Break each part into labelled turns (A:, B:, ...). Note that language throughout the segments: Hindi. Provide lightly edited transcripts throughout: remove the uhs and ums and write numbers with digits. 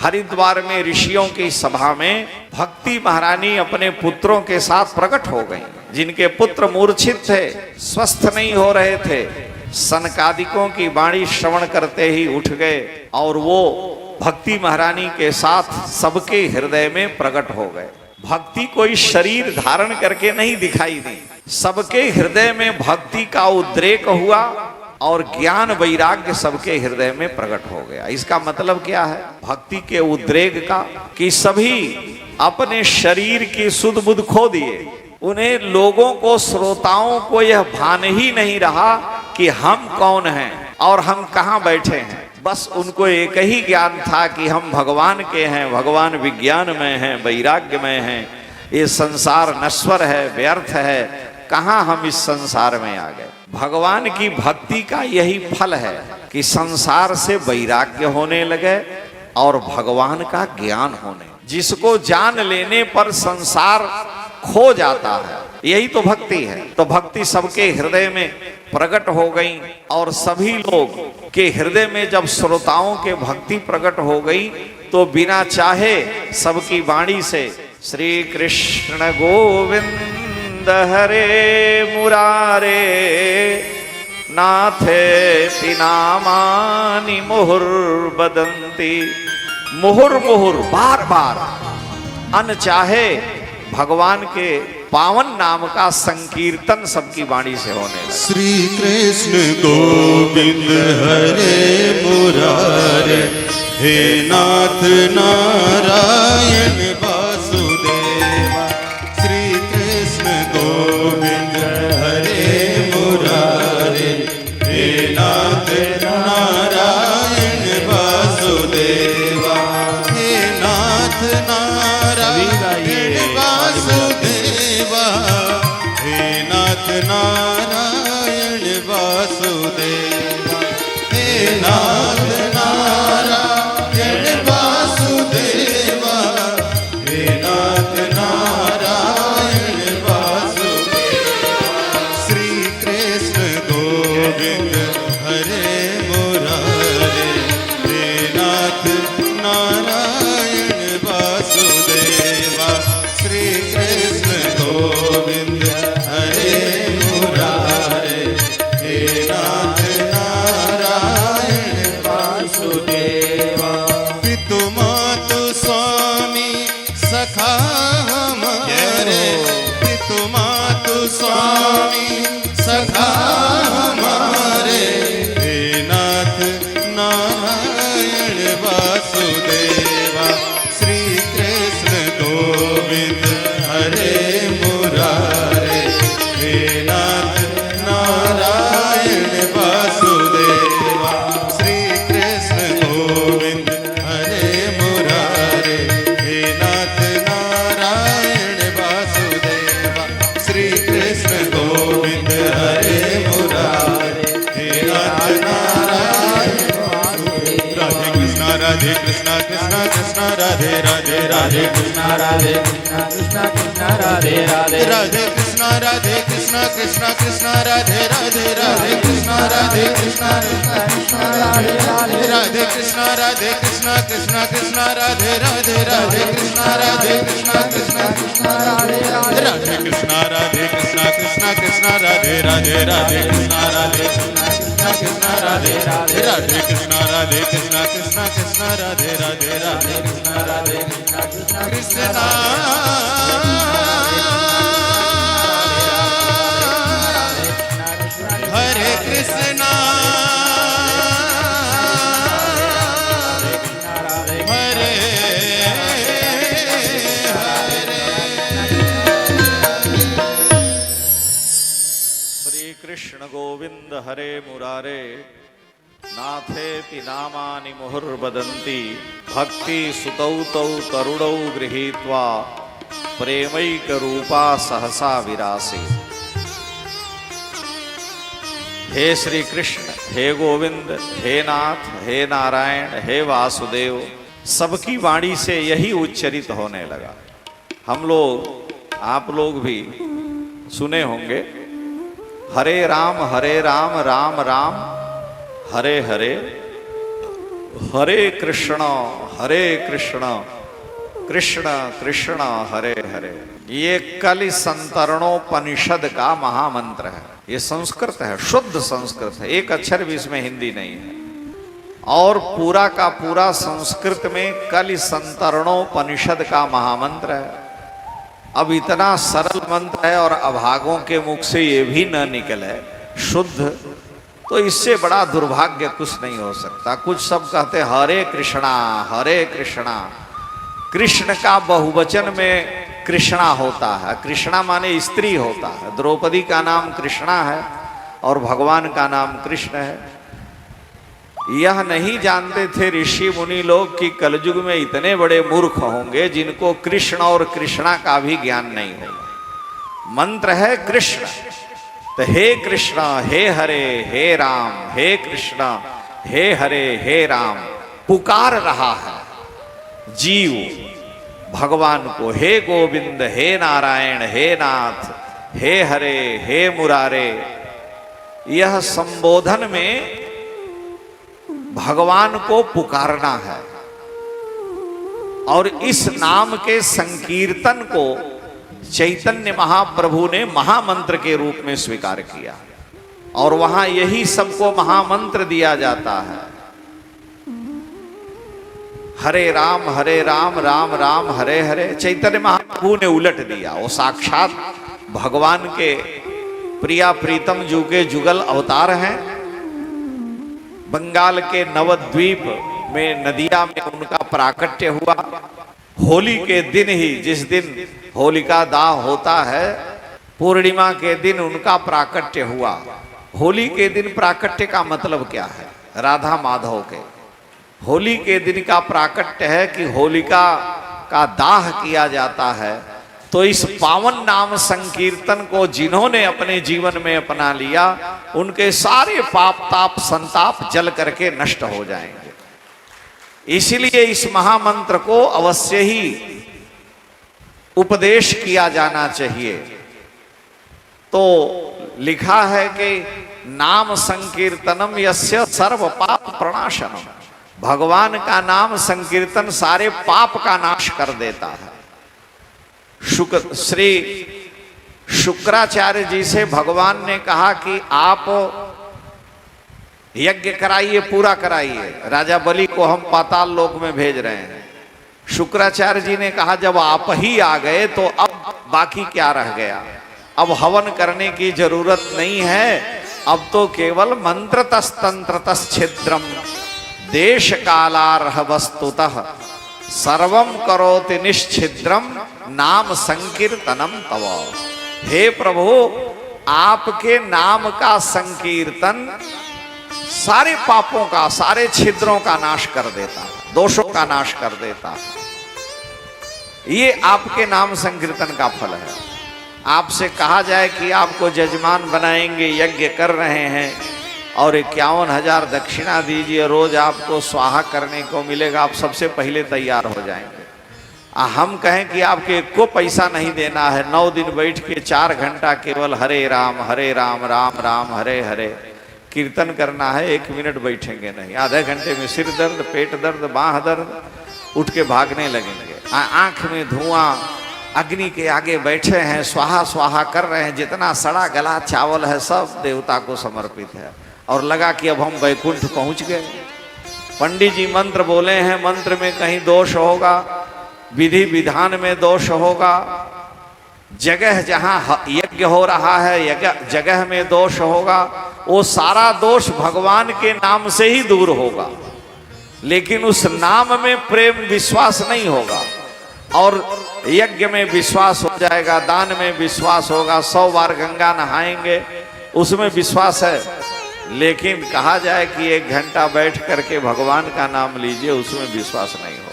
A: हरिद्वार में ऋषियों की सभा में भक्ति महारानी अपने पुत्रों के साथ प्रकट हो गईं। जिनके पुत्र मूर्छित थे, स्वस्थ नहीं हो रहे थे, सनकादिकों की वाणी श्रवण करते ही उठ गए और वो भक्ति महारानी के साथ सबके हृदय में प्रकट हो गए। भक्ति कोई शरीर धारण करके नहीं दिखाई दी, सबके हृदय में भक्ति का उद्रेक हुआ और ज्ञान वैराग्य सबके हृदय में प्रकट हो गया। इसका मतलब क्या है भक्ति के उद्रेक का? कि सभी अपने शरीर की सुध बुध खो दिए। उन्हें लोगों को, श्रोताओं को यह भान ही नहीं रहा कि हम कौन हैं और हम कहाँ बैठे हैं। बस उनको एक ही ज्ञान था कि हम भगवान के हैं, भगवान विज्ञान में हैं, वैराग्य में हैं, ये संसार नश्वर है, व्यर्थ है, कहाँ हम इस संसार में आ गए। भगवान की भक्ति का यही फल है कि संसार से वैराग्य होने लगे और भगवान का ज्ञान होने, जिसको जान लेने पर संसार खो जाता है, यही तो भक्ति है। तो भक्ति सबके हृदय में प्रकट हो गई और सभी लोग के हृदय में जब श्रोताओं के भक्ति प्रकट हो गई तो बिना चाहे सबकी वाणी से श्री कृष्ण गोविंद हरे मुरारे नाथेति नामानि मुहुर्बदन्ति। मुहुर्मुहुर बार बार अनचाहे भगवान के पावन नाम का संकीर्तन सबकी वाणी से होने लगा।
B: श्री कृष्ण गोविंद हरे मुरारे, हे नाथ नारायण वासुदेवा। श्री कृष्ण गोविंद हरे मुरारे, हे नाथ नारायण वासुदेवा। हे नाथ नारायण वासुदेवा, हे नाथ नारायण वासुदेवा। हे नाथ नारायण वासुदेवा, हे नाथ नारायण वासुदेवा। श्री कृष्ण गोविंद हरे मुरारे, हे नाथ नारायण वासुदेवा। श्री कृष्ण गोविंद हरे मुरारे, हे नाथ नारायण वासुदेवा। पितु मातु स्वामी सखा हमारे, पितु मातु स्वामी सखा हमारे, हे नाथ नारायण वासुदेवा। श्री कृष्ण गोविंद हरे मुरारे, हे नाथ नारायण वासुदेवा। श्री कृष्ण गोविंद हरे मुरारे, हे नाथ नारायण वासुदेवा। श्री कृष्ण गोविंद हरे मुरारे, हे नाथ नारायण वासुदेवा। राधे कृष्णा राधे कृष्णा कृष्णा कृष्णा राधे राधे, राधे कृष्णा राधे कृष्णा कृष्णा कृष्णा राधे राधे, राधे कृष्णा राधे कृष्णा कृष्णा कृष्णा राधे राधे, राधे कृष्णा राधे कृष्णा कृष्णा कृष्णा राधे राधे, राधे कृष्णा राधे कृष्णा कृष्णा कृष्णा राधे राधे, राधे कृष्णा राधे कृष्णा कृष्णा कृष्णा राधे राधे, राधे कृष्णा राधे कृष्णा कृष्णा कृष्णा राधे राधे, राधे कृष्णा राधे कृष्णा कृष्णा कृष्णा राधे राधे, राधे कृष्णा राधे कृष्णा कृष्णा कृष्णा राधे राधे, राधे कृष्णा राधे कृष्णा कृष्णा कृष्णा। हरे कृष्णा हरे हरे।
A: श्री कृष्ण गोविंद हरे मुरारे, नाथेति नामानि मुहुर्बदन्ति। भक्ति सुतौ तौ तरुणौ गृहीत्वा प्रेमैक रूपा सहसा विरासी। हे श्री कृष्ण, हे गोविंद, हे नाथ, हे नारायण, हे वासुदेव, सबकी वाणी से यही उच्चरित होने लगा। हम लोग, आप लोग भी सुने होंगे, हरे राम राम राम हरे हरे, हरे कृष्ण हरे कृष्ण कृष्ण कृष्ण हरे हरे। ये कलि संतरणोपनिषद का महामंत्र है। ये संस्कृत है, शुद्ध संस्कृत है, एक अक्षर भी इसमें हिंदी नहीं है। और पूरा का पूरा संस्कृत में कलि संतरणोपनिषद का महामंत्र है। अब इतना सरल मंत्र है और अभागों के मुख से ये भी न निकले शुद्ध, तो इससे बड़ा दुर्भाग्य कुछ नहीं हो सकता। कुछ सब कहते हरे कृष्णा हरे कृष्णा। कृष्ण का बहुवचन में कृष्णा होता है, कृष्णा माने स्त्री होता है। द्रौपदी का नाम कृष्णा है और भगवान का नाम कृष्ण है। यह नहीं जानते थे ऋषि मुनि लोग कि कलयुग में इतने बड़े मूर्ख होंगे जिनको कृष्ण और कृष्णा का भी ज्ञान नहीं होगा। मंत्र है कृष्ण, तो हे कृष्ण हे हरे हे राम, हे कृष्ण हे हरे हे राम पुकार रहा है जीव भगवान को। हे गोविंद हे नारायण हे नाथ हे हरे हे मुरारे। यह संबोधन में भगवान को पुकारना है और इस नाम के संकीर्तन को चैतन्य महाप्रभु ने महामंत्र के रूप में स्वीकार किया और वहां यही सबको महामंत्र दिया जाता है। हरे राम राम राम हरे हरे। चैतन्य महाप्रभु ने उलट दिया, वो साक्षात भगवान के प्रिया प्रीतम जू के जुगल अवतार हैं। बंगाल के नवद्वीप में नदिया में उनका प्राकट्य हुआ। होली के दिन ही, जिस दिन होलिका दाह होता है, पूर्णिमा के दिन उनका प्राकट्य हुआ। होली के दिन प्राकट्य का मतलब क्या है? राधा माधव के होली के दिन का प्राकट्य है कि होलिका का दाह किया जाता है। तो इस पावन नाम संकीर्तन को जिन्होंने अपने जीवन में अपना लिया, उनके सारे पाप ताप संताप जल करके नष्ट हो जाएंगे। इसीलिए इस महामंत्र को अवश्य ही उपदेश किया जाना चाहिए। तो लिखा है कि नाम संकीर्तनम यस्य सर्व पाप प्रणाशनम। भगवान का नाम संकीर्तन सारे पाप का नाश कर देता है। श्री शुक्राचार्य जी से भगवान ने कहा कि आप यज्ञ कराइए, पूरा कराइए। राजा बलि को हम पाताल लोक में भेज रहे हैं। शुक्राचार्य जी ने कहा जब आप ही आ गए तो अब बाकी क्या रह गया? अब हवन करने की जरूरत नहीं है। अब तो केवल मंत्रतस् तंत्रतस् छिद्रम देश कालार्ह वस्तुतः सर्वम करोति निश्छिद्रम नाम संकीर्तनम तव। हे प्रभु, आपके नाम का संकीर्तन सारे पापों का, सारे छिद्रों का नाश कर देता है, दोषों का नाश कर देता है। ये आपके नाम संकीर्तन का फल है। आपसे कहा जाए कि आपको जजमान बनाएंगे, यज्ञ कर रहे हैं और 51,000 दक्षिणा दीजिए, रोज आपको स्वाहा करने को मिलेगा, आप सबसे पहले तैयार हो जाएंगे। हम कहें कि आपके को पैसा नहीं देना है, 9 दिन बैठ के 4 घंटा केवल हरे राम राम राम हरे हरे कीर्तन करना है, 1 मिनट बैठेंगे नहीं। आधे घंटे में सिर दर्द, पेट दर्द, बाह दर्द, उठ के भागने लगेंगे। आंख में धुआं, अग्नि के आगे बैठे हैं, स्वाहा स्वाहा कर रहे हैं। जितना सड़ा गला चावल है सब देवता को समर्पित है और लगा कि अब हम वैकुंठ पहुंच गए। पंडित जी मंत्र बोले हैं, मंत्र में कहीं दोष होगा, विधि विधान में दोष होगा, जगह जहां यज्ञ हो रहा है जगह में दोष होगा, वो सारा दोष भगवान के नाम से ही दूर होगा। लेकिन उस नाम में प्रेम विश्वास नहीं होगा। और यज्ञ में विश्वास हो जाएगा, दान में विश्वास होगा, 100 बार गंगा नहाएंगे उसमें विश्वास है। लेकिन कहा जाए कि 1 घंटा बैठ करके भगवान का नाम लीजिए, उसमें विश्वास नहीं होगा।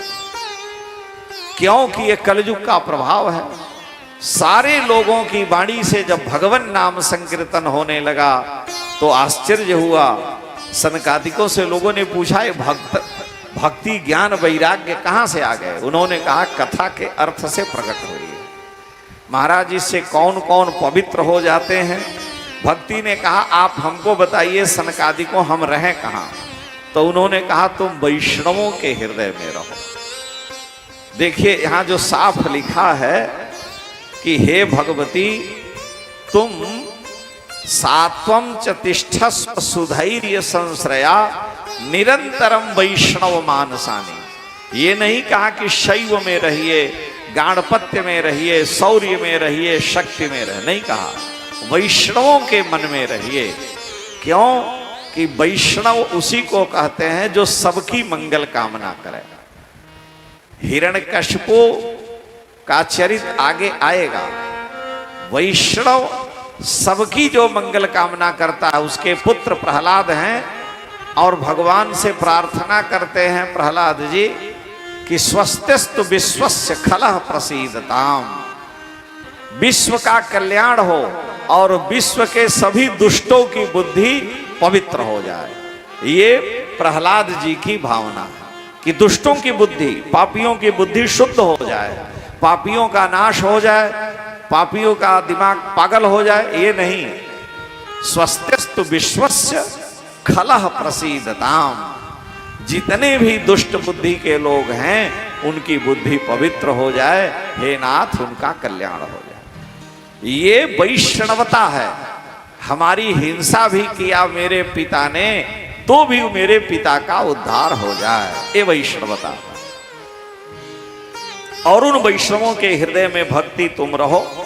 A: क्योंकि ये कलयुग का प्रभाव है। सारे लोगों की वाणी से जब भगवान नाम संकीर्तन होने लगा तो आश्चर्य हुआ। सनकादिकों से लोगों ने पूछा, ये भक्ति ज्ञान वैराग्य कहाँ से आ गए? उन्होंने कहा कथा के अर्थ से प्रकट हुई है। महाराज, इससे कौन कौन पवित्र हो जाते हैं? भक्ति ने कहा आप हमको बताइए सनकादिकों, हम रहें कहाँ? तो उन्होंने कहा तुम वैष्णवों के हृदय में रहो। देखिए यहां जो साफ लिखा है कि हे भगवती तुम सात्वम च तिष्ठस्व सुधैर्य संश्रया निरंतरम वैष्णव मानसानी। ये नहीं कहा कि शैव में रहिए, गाणपत्य में रहिए, शौर्य में रहिए, शक्ति में रहिए, नहीं कहा। वैष्णवों के मन में रहिए। क्यों कि वैष्णव उसी को कहते हैं जो सबकी मंगल कामना करे। हिरण्यकशिपु का चरित्र आगे आएगा। वैष्णव सबकी जो मंगल कामना करता है, उसके पुत्र प्रहलाद हैं और भगवान से प्रार्थना करते हैं प्रहलाद जी कि स्वस्तिस्तु विश्वस्य खलः प्रसीदताम, विश्व का कल्याण हो और विश्व के सभी दुष्टों की बुद्धि पवित्र हो जाए। ये प्रहलाद जी की भावना है कि दुष्टों की बुद्धि, पापियों की बुद्धि शुद्ध हो जाए, पापियों का नाश हो जाए, पापियों का दिमाग पागल हो जाए। ये नहीं, स्वस्तिस्तु विश्वस्य खलः प्रसीदताम, जितने भी दुष्ट बुद्धि के लोग हैं उनकी बुद्धि पवित्र हो जाए, हे नाथ उनका कल्याण हो जाए। ये वैष्णवता है। हमारी हिंसा भी किया मेरे पिता ने तो भी मेरे पिता का उद्धार हो जाए, ये वैष्णवता। और उन वैष्णवों के हृदय में भक्ति तुम रहो।